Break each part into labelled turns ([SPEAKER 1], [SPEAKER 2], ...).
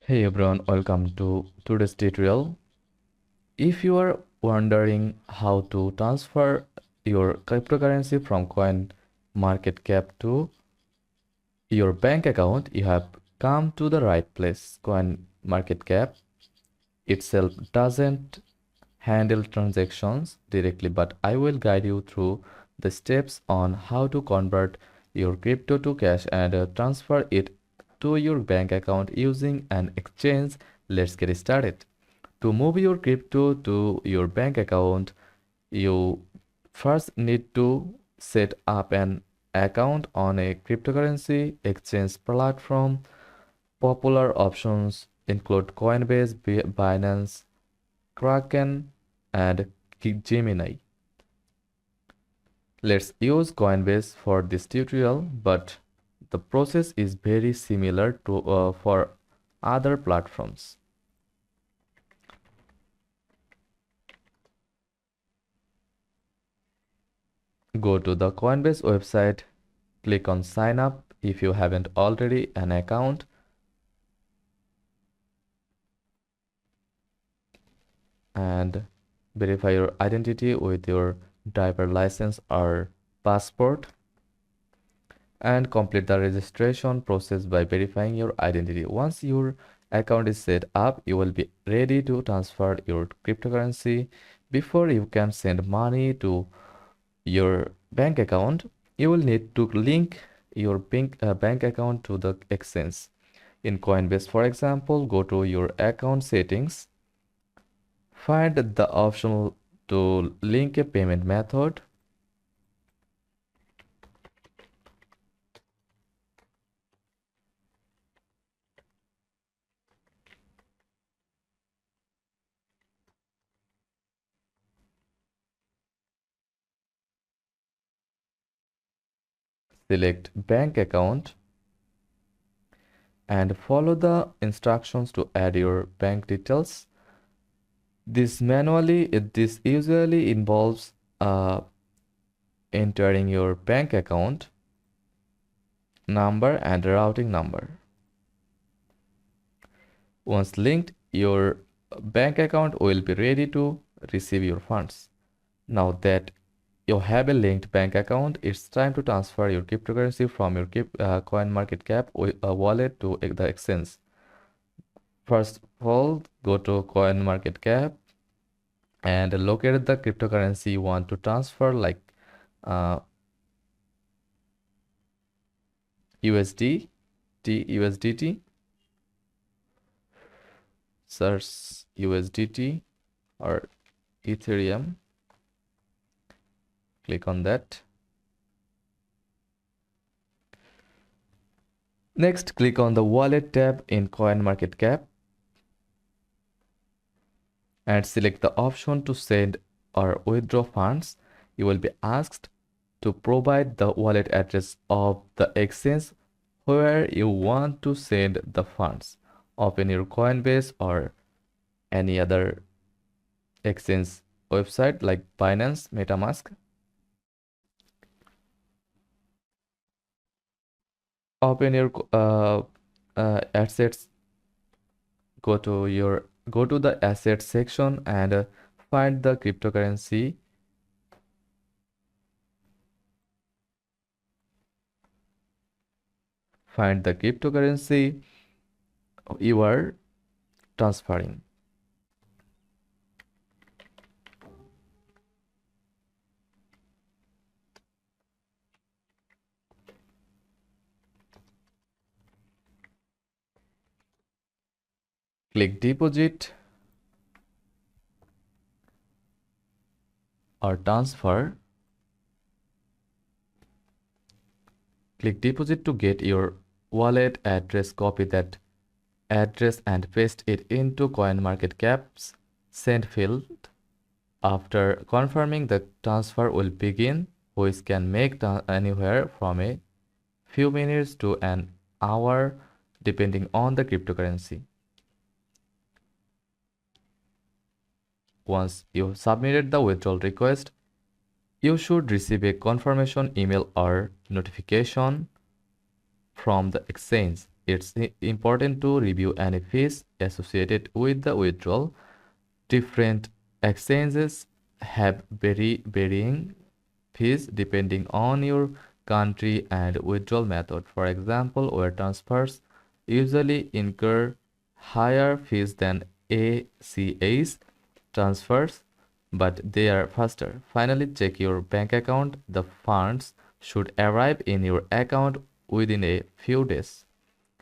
[SPEAKER 1] Hey everyone, welcome to today's tutorial. If you are wondering how to transfer your cryptocurrency from Coinmarketcap to your bank account, you have come to the right place. Coinmarketcap itself doesn't handle transactions directly, but I will guide you through the steps on how to convert your crypto to cash and transfer it to your bank account using an exchange. Let's get started. To move your crypto to your bank account, you first need to set up an account on a cryptocurrency exchange platform. Popular options include Coinbase, Binance, Kraken, and Gemini. Let's use Coinbase for this tutorial, but the process is very similar to for other platforms. Go to the Coinbase website, click on sign up if you haven't already an account, and verify your identity with your driver license or passport, and complete the registration process by verifying your identity. Once your account is set up, you will be ready to transfer your cryptocurrency. Before you can send money to your bank account, you will need to link your bank account to the exchange. In Coinbase, for example, go to your account settings, find the option to link a payment method. Select bank account and follow the instructions to add your bank details. This usually involves entering your bank account number and routing number. Once linked, your bank account will be ready to receive your funds. Now that you have a linked bank account, it's time to transfer your cryptocurrency from your Coinmarketcap wallet to the exchange. First of all, go to Coinmarketcap and locate the cryptocurrency you want to transfer, like USDT, search USDT or Ethereum, click on that. Next, click on the wallet tab in Coinmarketcap and select the option to send or withdraw funds. You will be asked to provide the wallet address of the exchange where you want to send the funds. Open your Coinbase or any other exchange website like Binance, MetaMask. Open your assets. Go to the assets section and find the cryptocurrency. Find the cryptocurrency you are transferring. Click deposit or transfer. Click deposit to get your wallet address. Copy that address and paste it into Coinmarketcap's send field. After confirming, the transfer will begin, which can make anywhere from a few minutes to an hour depending on the cryptocurrency. Once you submitted the withdrawal request, you should receive a confirmation email or notification from the exchange. it's important to review any fees associated with the withdrawal. Different exchanges have varying fees depending on your country and withdrawal method. For example, wire transfers usually incur higher fees than ACH transfers, but they are faster. Finally, check your bank account. The funds should arrive in your account within a few days.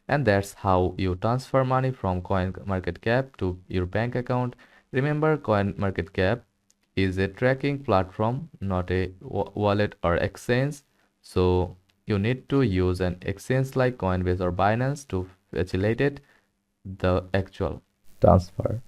[SPEAKER 1] And that's how you transfer money from CoinMarketCap to your bank account. Remember, CoinMarketCap is a tracking platform, not a wallet or exchange. So you need to use an exchange like Coinbase or Binance to facilitate the actual transfer.